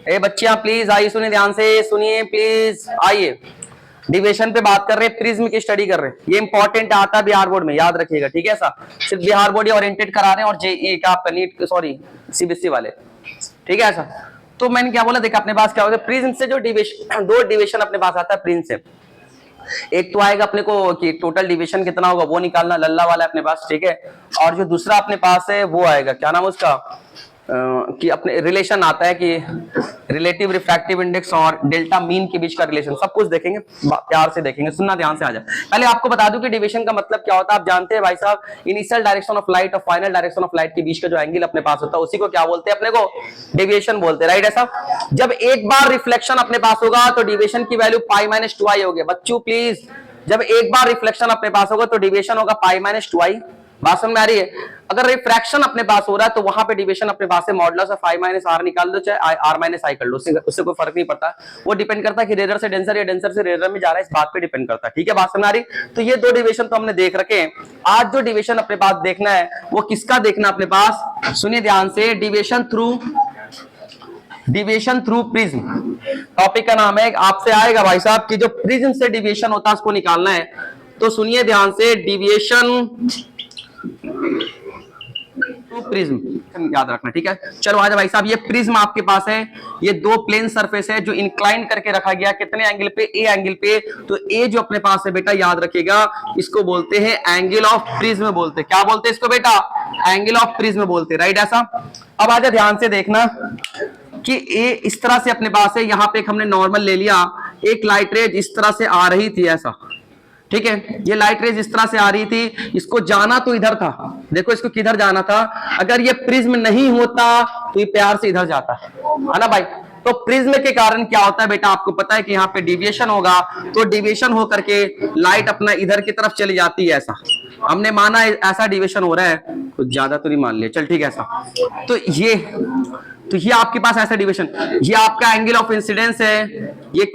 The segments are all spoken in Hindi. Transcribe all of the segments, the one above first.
ए बच्चियां प्लीज आइए, सुनिए ध्यान से, सुनिए प्लीज आइए। डिविएशन पे बात कर रहे हैं, प्रिज्म की स्टडी कर रहे हैं। ये इंपॉर्टेंट आता है बिहार बोर्ड में, याद रखिएगा, ठीक है। ऐसा सिर्फ बिहार बोर्ड ओरिएंटेड करा रहे हैं और जेई का आपका नीट सॉरी सीबीएसई वाले, ठीक है। ऐसा तो मैंने क्या बोला, देखा अपने पास क्या होता है प्रिज्म से जो डिविएशन, दो डिविएशन अपने पास आता है प्रिज्म से। एक तो आएगा अपने को कि टोटल डिविएशन कितना होगा वो निकालना, लल्ला वाला अपने पास, ठीक है। और जो दूसरा अपने पास है वो आएगा, क्या नाम उसका, कि अपने रिलेशन आता है कि रिलेटिव रिफ्रैक्टिव इंडेक्स और डेल्टा मीन के बीच का रिलेशन, सब कुछ देखेंगे, प्यार से देखेंगे, सुनना ध्यान से आ जाए। पहले आपको बता दूं कि डिविएशन का मतलब क्या होता है। आप जानते हैं भाई साहब, इनिशियल डायरेक्शन ऑफ लाइट और फाइनल डायरेक्शन ऑफ लाइट के बीच का जो एंगल अपने पास होता है उसी को क्या बोलते हैं, अपने को डिविएशन बोलते हैं, राइट। ऐसा जब एक बार रिफ्लेक्शन अपने पास होगा तो डिविएशन की वैल्यू π-2i होगी। बच्चों प्लीज, जब एक बार रिफ्लेक्शन अपने पास होगा तो डिविएशन होगा π-2i। बात समझ में आ रही है। अगर रिफ्रैक्शन अपने पास हो रहा है तो वहां पे डिविएशन अपने पास है मॉडुलस ऑफ i-r निकाल दो, चाहे r-i कर लो, उससे कोई फर्क नहीं पड़ता। वो डिपेंड करता है कि रेयर से डेंसर या डेंसर से रेयर में जा रहा है, इस बात पे डिपेंड करता है, ठीक है। बात समझ आ रही। तो ये दो डिविएशन तो हमने देख रखे हैं। आज जो डिविएशन अपने पास देखना है वो किसका देखना अपने पास, सुनिए ध्यान से, डिविएशन थ्रू प्रिज्म। टॉपिक का नाम है, आपसे आएगा भाई साहब कि जो प्रिज्म से डिविएशन होता है उसको निकालना है। तो सुनिए ध्यान से, डिविएशन प्रिज्म याद रखना, ठीक है। चलो आजा भाई साहब, ये प्रिज्म आपके पास है, ये दो प्लेन सरफेस है जो इंक्लाइन करके रखा गया, कितने एंगल पे, ए एंगल पे। तो ए जो अपने पास है बेटा याद रखिएगा, इसको बोलते हैं एंगल ऑफ प्रिज्म बोलते हैं। क्या बोलते हैं इसको बेटा, एंगल ऑफ प्रिज्म बोलते हैं, राइट। ऐसा अब आजा ध्यान से देखना कि ए इस तरह से अपने पास है, यहां पे एक हमने नॉर्मल ले लिया, एक लाइट रेज इस तरह से आ रही थी, ऐसा, ठीक है। ये लाइट रेज इस तरह से आ रही थी, इसको जाना तो इधर था, देखो इसको किधर जाना था। अगर ये प्रिज्म नहीं होता तो ये प्यार से इधर जाता है ना भाई। तो प्रिज्म के कारण क्या होता है बेटा, आपको पता है कि यहाँ पे डिविएशन होगा, तो डिविएशन होकर के लाइट अपना इधर की तरफ चली जाती है। ऐसा हमने माना ऐसा डिविएशन हो रहा है, कुछ ज्यादा तो नहीं मान लिया, चल ठीक है। ऐसा तो ये आपके पास ऐसा डिविएशन, ये आपका एंगल ऑफ इंसिडेंस है। ये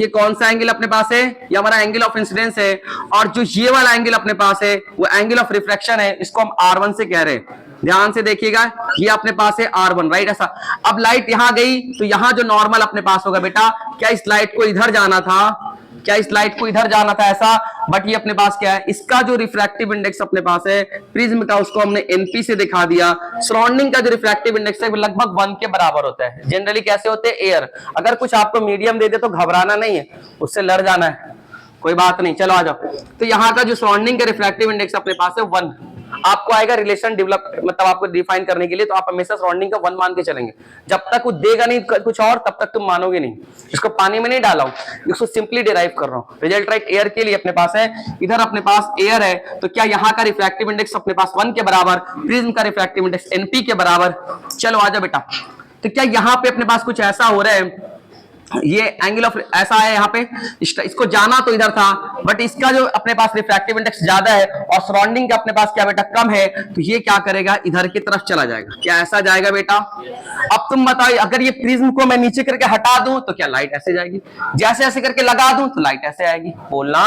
कौन सा एंगल अपने पास है, ये हमारा एंगल ऑफ इंसिडेंस है। और जो ये वाला एंगल अपने पास है वो एंगल ऑफ रिफ्रैक्शन है, इसको हम R1 से कह रहे हैं। ध्यान से देखिएगा, ये अपने पास है R1, राइट। ऐसा अब लाइट यहां गई तो यहां जो नॉर्मल अपने पास होगा बेटा, क्या इस लाइट को इधर जाना था, क्या इस लाइट को इधर जाना था ऐसा, बट ये अपने पास क्या है, इसका जो रिफ्रैक्टिव इंडेक्स अपने पास है प्रिज्म का, उसको हमने एनपी से दिखा दिया। सराउंडिंग का जो रिफ्रैक्टिव इंडेक्स है वो लगभग 1 के बराबर होता है। जनरली कैसे होते हैं, एयर। अगर कुछ आपको मीडियम दे दे तो घबराना नहीं है, उससे लड़ जाना है, कोई बात नहीं। चलो आ जाओ। तो यहाँ का जो सराउंडिंग का रिफ्रैक्टिव इंडेक्स अपने पास है 1। आपको आएगा रिलेशन डेवलप, मतलब आपको डिफाइन करने के लिए, तो आप हमेशा सराउंडिंग का 1 मान के चलेंगे। जब तक वो देगा नहीं कुछ और, तब तक तुम मानोगे नहीं। इसको पानी में नहीं डाला हूं, इसको सिंपली डिराइव कर रहा हूं। रिजल्ट राइट एयर के लिए अपने पास है, इधर अपने पास एयर है, तो क्या यहाँ का रिफ्रैक्टिव इंडेक्स अपने पास 1 के बराबर, प्रिज्म का रिफ्रैक्टिव इंडेक्स एनपी के बराबर। चलो आजा बेटा। तो क्या यहाँ पे अपने पास कुछ ऐसा हो रहा है, ये एंगल ऑफ ऐसा है यहाँ पे, इसको जाना तो इधर था, बट इसका जो अपने पास रिफ्रैक्टिव इंडेक्स ज्यादा है और सराउंडिंग का अपने पास क्या बेटा कम है, तो ये क्या करेगा, इधर की तरफ चला जाएगा। क्या ऐसा जाएगा बेटा। अब तुम बताओ, अगर ये प्रिज्म को मैं नीचे करके हटा दूं तो क्या लाइट ऐसे जाएगी, जैसे ऐसे करके लगा दूं तो लाइट ऐसे आएगी, बोलना।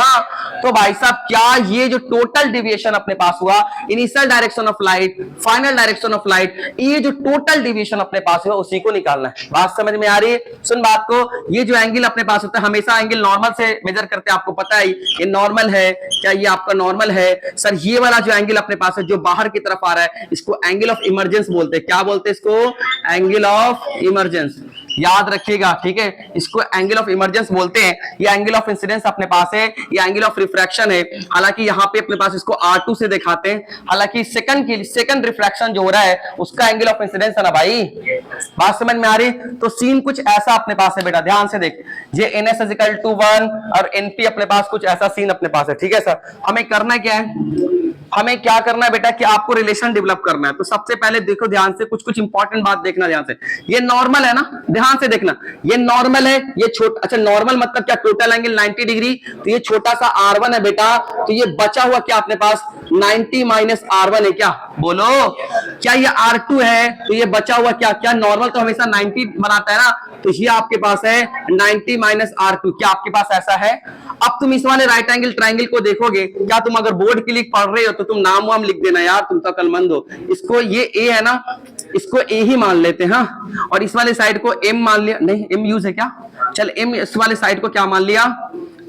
तो भाई साहब क्या ये जो टोटल डिविएशन अपने पास हुआ, initial direction of light, final direction of light, ये जो टोटल डिविएशन अपने पास हुआ उसी को निकालना है। बात समझ में आ रही है, सुन बात को। ये जो एंगल अपने पास होता है, हमेशा एंगल नॉर्मल से मेजर करते हैं, आपको पता है ये नॉर्मल है, क्या ये आपका नॉर्मल है सर। ये वाला जो एंगल अपने पास है जो बाहर की तरफ आ रहा है, इसको एंगल ऑफ इमर्जेंस बोलते हैं। क्या बोलते हैं इसको, एंगल ऑफ इमर्जेंस, याद रखिएगा, ठीक है। इसको एंगल ऑफ इमर्जेंस बोलते हैं। ये एंगल ऑफ इंसिडेंस अपने पास है, ये एंगल ऑफ रिफ्रैक्शन है। हालांकि यहाँ पे अपने पास इसको R2 से दिखाते हैं, हालांकि सेकंड रिफ्रैक्शन जो हो रहा है उसका एंगल ऑफ इंसिडेंस है ना भाई। बात समझ में आ रही। तो सीन कुछ ऐसा अपने पास है बेटा, ध्यान से देख। ये NS = 1 और NP अपने पास कुछ ऐसा सीन अपने पास है, ठीक है सर। हमें करना क्या है, हमें क्या करना है बेटा कि आपको रिलेशन डेवलप करना है। तो सबसे पहले देखो ध्यान से, कुछ इंपॉर्टेंट बात देखना ध्यान से। ये नॉर्मल है ना, ध्यान से देखना, ये नॉर्मल है, ये छोटा, अच्छा नॉर्मल मतलब क्या, टोटल एंगल 90 डिग्री, तो ये छोटा सा R1 है बेटा, तो ये बचा हुआ क्या अपने पास 90 - R1 है, क्या बोलो। क्या ये R2 है, तो ये बचा हुआ क्या नॉर्मल तो हमेशा 90 बनाता है ना, तो ये आपके पास है 90 - R2। क्या आपके पास ऐसा है। अब तुम इस वाले राइट एंगल ट्राइंगल को देखोगे, क्या तुम अगर बोर्ड के लिए पढ़ रहे हो तो तुम नाम वाम लिख देना यार, तुम तो अकलमंद हो। इसको ये ए है ना, इसको ए ही मान लेते हैं, हाँ, और इस वाले साइड को एम मान लिया, नहीं एम यूज है क्या, चल एम, इस वाले साइड को क्या मान लिया,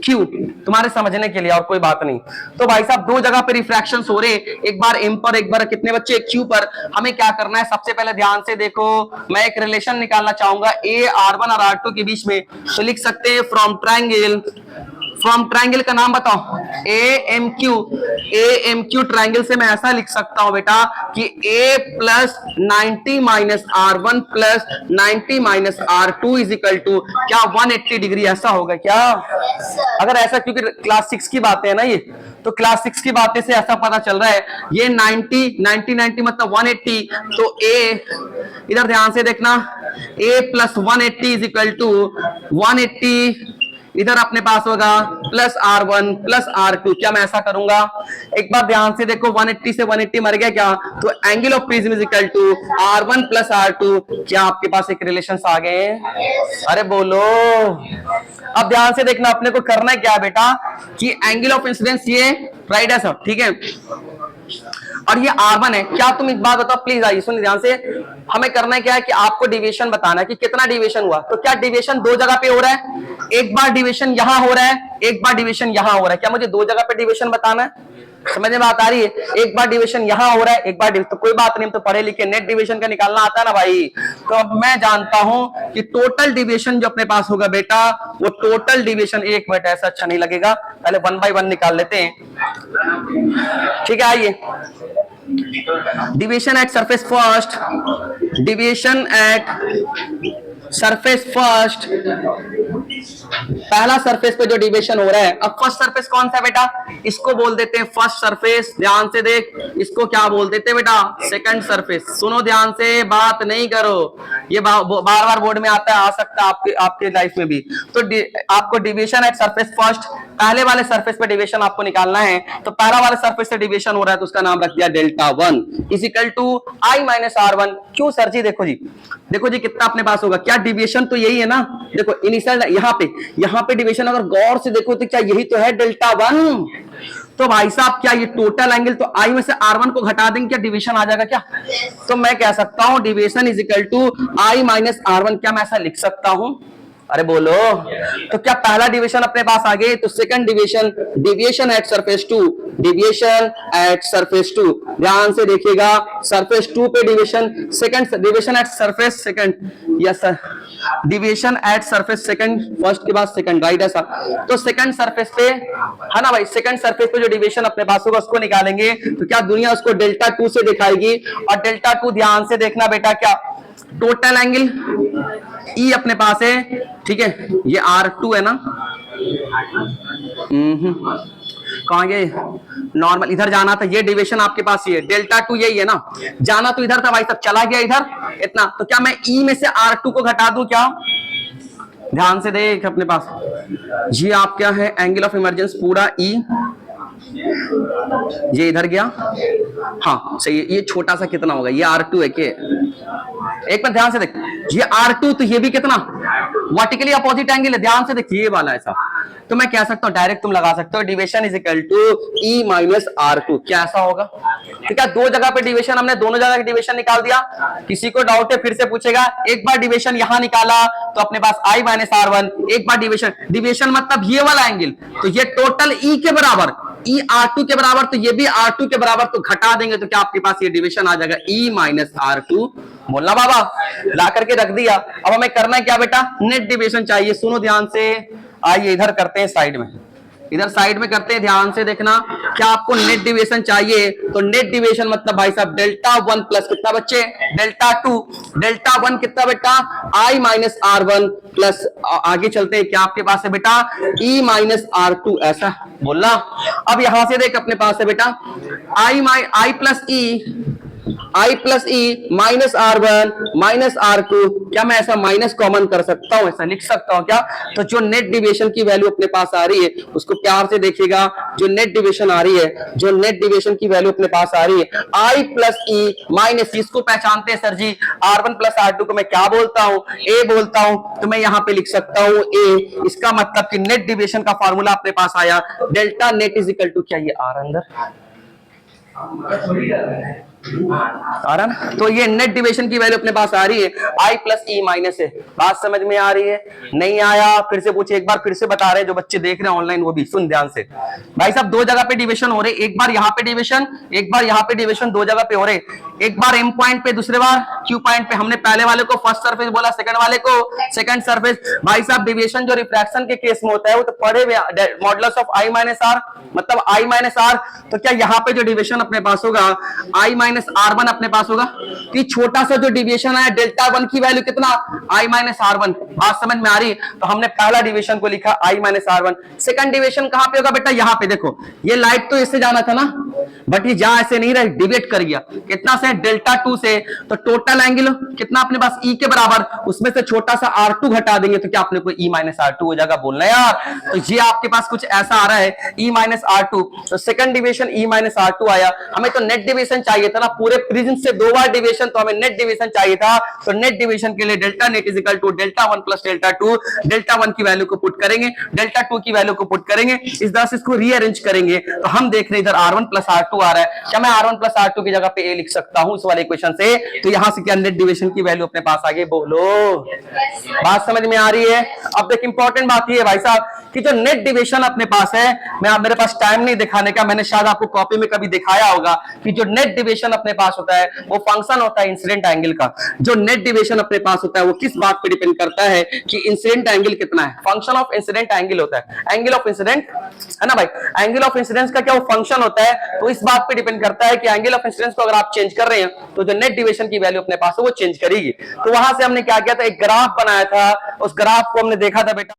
क्यू, तुम्हारे समझने के लिए और कोई बात नहीं। तो भाई साहब दो जगह पे रिफ्रैक्शन हो रहे, एक बार एम पर, एक बार कितने बच्चे क्यू पर। हमें क्या करना है, सबसे पहले ध्यान से देखो, मैं एक रिलेशन निकालना चाहूंगा ए R1 और R2 के बीच में, तो लिख सकते हैं फ्रॉम ट्राइंगल, फ्रॉम ट्राइंगल का नाम बताओ, AMQ ट्राइंगल से मैं ऐसा लिख सकता हूं बेटा कि A plus 90 minus R1 plus 90 minus R2 is equal to क्या 180 डिग्री, ऐसा होगा क्या? अगर ऐसा, क्योंकि क्लास 6 की बातें है ना ये, तो क्लास 6 की बातें से ऐसा पता चल रहा है, ये 90 मतलब 180, तो A इधर ध्यान से देखना, A plus 180 is equal to 180, इधर अपने पास होगा प्लस R1 प्लस R2। क्या मैं ऐसा करूंगा, एक बार ध्यान से देखो, 180 से 180 मर गया क्या, तो angle of prism is equal to R1 plus R2। क्या आपके पास एक रिलेशंस आ गए? अरे बोलो। अब ध्यान से देखना, अपने को करना है क्या बेटा कि एंगल ऑफ इंसिडेंस ये राइट है सब, ठीक है, और ये R1 है। क्या तुम एक बात बताओ प्लीज, आइए सुनिए ध्यान से, हमें करना है क्या है कि आपको डिविएशन बताना है कि कितना डिविएशन हुआ। तो क्या डिविएशन दो जगह पे हो रहा है, एक बार डिविएशन यहां हो रहा है, एक बार डिविएशन यहां हो रहा है। क्या मुझे दो जगह पे डिविएशन बताना है? समझ में बात आ रही है? एक बार डिविएशन यहां हो रहा है, एक बार तो कोई बात नहीं, तो पढ़े लिखे, नेट डिविएशन का निकालना आता है ना भाई। तो अब मैं जानता हूं कि टोटल डिविएशन जो अपने पास होगा बेटा, वो टोटल डिविएशन, एक मिनट ऐसा अच्छा नहीं लगेगा, पहले 1 बाय 1 निकाल लेते हैं, ठीक है। आइए, deviation at surface first, deviation at surface first, पहला सरफेस पे जो डिविएशन हो रहा है। अब फर्स्ट सरफेस कौन सा है बेटा, इसको बोल देते हैं फर्स्ट सरफेस। ध्यान से देख, इसको क्या बोल देते हैं बेटा, सेकंड सरफेस। सुनो ध्यान से, बात नहीं करो, ये बार बार बोर्ड में आता है, आ सकता है आपके लाइफ में भी। तो आपको डिविएशन एट सरफेस फर्स्ट, पहले वाले सरफेस पे डिविएशन आपको निकालना है। तो पहला वाले सरफेस से डिविएशन हो रहा है, तो उसका नाम रख दिया delta 1 is equal to I minus R1। क्यों सर जी? देखो जी कितना अपने पास होगा, क्या डिविएशन तो यही है ना, देखो इनिशियल यहाँ पे डिविएशन अगर गौर से देखो तो क्या यही तो है डेल्टा 1। तो भाई साहब क्या ये टोटल एंगल, तो I में से R1 को घटा देंगे, क्या डिविएशन आ जाएगा क्या? तो मैं कह सकता हूं deviation is equal to I minus R1। क्या मैं ऐसा लिख सकता हूं? अरे बोलो। तो क्या पहला डिविएशन अपने पास आ गए, तो second deviation, deviation at surface 2, deviation at surface 2, ध्यान से देखिएगा, सरफेस 2 पे deviation, second deviation at surface second, yes sir, deviation at surface second, first के बाद सेकंड, राइट ऐसा। तो सेकंड सरफेस पे है ना भाई, सेकंड सरफेस पे जो डिविएशन अपने पास होगा उसको निकालेंगे, तो क्या दुनिया उसको डेल्टा 2 से दिखाएगी। और डेल्टा 2 ध्यान से देखना बेटा, क्या टोटल एंगल E अपने पास है, ठीक है, ये R2 है ना, कहां गए, नॉर्मल इधर जाना था, ये डिविएशन आपके पास ये डेल्टा 2 यही है ना, जाना तो इधर था भाई, सब चला गया इधर इतना। तो क्या मैं E में से R2 को घटा दूं क्या? ध्यान से देख अपने पास, ये आप क्या है, एंगल ऑफ इमरजेंस पूरा E, ये इधर गया, हाँ सही है। ये छोटा सा कितना होगा, ये R2 है के, एक बार ध्यान से देख, ये R2, तो ये भी कितना वर्टिकली अपोजिट एंगल है, ध्यान से देख, ये वाला ऐसा। तो मैं कह सकता हूं, डायरेक्ट तुम लगा सकते हो, deviation is equal to E minus R2। क्या ऐसा होगा? तो क्या दो जगह पे डिविएशन, हमने दोनों जगह का डिविएशन निकाल दिया। किसी को डाउट है फिर से पूछेगा, एक बार डिविएशन यहां निकाला तो अपने पास I माइनस R1, एक बार डिविएशन मतलब ये वाला एंगल, तो ये टोटल E के बराबर, E R2 के बराबर, तो ये भी R2 के बराबर, तो घटा देंगे तो क्या आपके पास ये डिविएशन आ जाएगा E माइनस R2। बोलना बाबा, ला करके रख दिया। अब हमें करना है क्या बेटा, नेट डिविएशन चाहिए। सुनो ध्यान से, आइए इधर करते हैं साइड में, इधर साइड में करते हैं, ध्यान से देखना। क्या आपको नेट डिविएशन चाहिए, तो नेट डिविएशन मतलब भाई साहब डेल्टा 1 प्लस कितना बच्चे, डेल्टा 2, डेल्टा 1 कितना बेटा, I माइनस R1 प्लस, आगे चलते हैं, क्या आपके पास है बेटा, E माइनस R2, ऐसा बोलना। अब यहां से देख, अपने पास है बेटा I plus E minus R1 minus R2। क्या मैं ऐसा माइनस कॉमन कर सकता हूं, ऐसा लिख सकता हूं क्या? तो जो नेट डिविएशन की वैल्यू अपने पास आ रही है, उसको प्यार से देखिएगा, जो नेट डिविएशन आ रही है, जो नेट डिविएशन की वैल्यू अपने पास आ रही है, I प्लस E माइनस, इसको पहचानते हैं सर जी, R1 प्लस R2 को मैं क्या बोलता हूं, A बोलता हूं। तो मैं यहां पे लिख सकता हूं A, इसका मतलब कि नेट डिविएशन का फॉर्मूला अपने पास आया, delta net is equal to क्या, ये R अंदर आ रहा ना। तो ये नेट डिविएशन की वैल्यू अपने पास आ रही है आई प्लस ई माइनस है। बात समझ में आ रही है? नहीं आया फिर से पूछे, एक बार फिर से बता रहे हैं जो बच्चे देख रहे हैं ऑनलाइन, वो भी सुन ध्यान से। भाई साहब दो जगह पे डिविएशन हो रहे, एक बार यहाँ पे डिविएशन, एक बार यहाँ पे डिविएशन, दो जगह पे हो रहे। एक बार एम पॉइंट पे, दूसरे बार क्यू पॉइंट पे। हमने पहले वाले को फर्स्ट सरफेस बोला, सेकंड वाले को सेकंड सरफेस। भाई साहब डिविएशन जो रिफ्रैक्शन के केस में होता है वो तो पढ़े हुए modulus of I minus R, मतलब आई माइनस आर। तो क्या यहाँ पे जो डिविएशन अपने पास होगा आई माइनस आर वन अपने पास होगा। कि छोटा सा जो डिविएशन है डेल्टा वन की वैल्यू कितना, आई माइनस आर वन। बात समझ में आ रही है? तो हमने पहला डिविएशन को लिखा I minus R one. Second deviation कहां पे होगा बेटा, यहाँ पे देखो। ये लाइट तो इससे जाना था ना, बट ये जा ऐसे नहीं रहे, डिवेट कर गया। कितना से, डेल्टा टू से। तो टोटल एंगल कितना अपने पास ई के बराबर, उसमें से छोटा सा आर टू घटा देंगे तो क्या अपने को ई माइनस आर टू हो जाएगा। बोलना यार। तो ये आपके पास कुछ ऐसा आ रहा है ई माइनस आर टू। तो second deviation E minus R two आया। हमें तो नेट डिविएशन चाहिए था ना, पूरे प्रिज्म से दो बार डिविएशन, तो हमें नेट डिविएशन चाहिए था। तो नेट डिविएशन के लिए delta net is equal to delta one plus delta two. Delta one की वैल्यू को पुट करेंगे, डेल्टा टू की वैल्यू को पुट करेंगे, इस तरह से इसको रीअरेंज करेंगे। तो हम देख रहे हैं इधर R one plus R two आ रहा है। क्या मैं R one plus R two की जगह पे ए लिख सकता हूं इस वाले इक्वेशन से? तो यहां से क्या नेट डिविएशन की वैल्यू अपने पास आ गई? बोलो। बात समझ में आ रही है? अब देख इंपॉर्टेंट बात ये है भाई साहब कि जो नेट डिविएशन अपने पास है, मैं मेरे पास टाइम नहीं दिखाने का, मैंने शायद आपको कॉपी में कभी दिखाया होगा कि जो नेट डिविएशन अपने पास होता है वो फंक्शन होता है इंसिडेंट एंगल का। जो नेट डिविएशन अपने पास होता है वो किस बात पे डिपेंड करता है कि इंसिडेंट एंगल कितना है। फंक्शन ऑफ इंसिडेंट एंगल होता है, एंगल ऑफ इंसिडेंट, है ना भाई। एंगल ऑफ इंसिडेंस का क्या वो फंक्शन होता है। तो इस बात पे डिपेंड करता है कि एंगल ऑफ इंसिडेंस को अगर आप चेंज कर रहे हैं तो जो नेट डिविएशन की वैल्यू अपने पास है वो चेंज करेगी। तो वहां से हमने क्या किया था, एक ग्राफ बनाया था। उस ग्राफ को हमने देखा था बेटा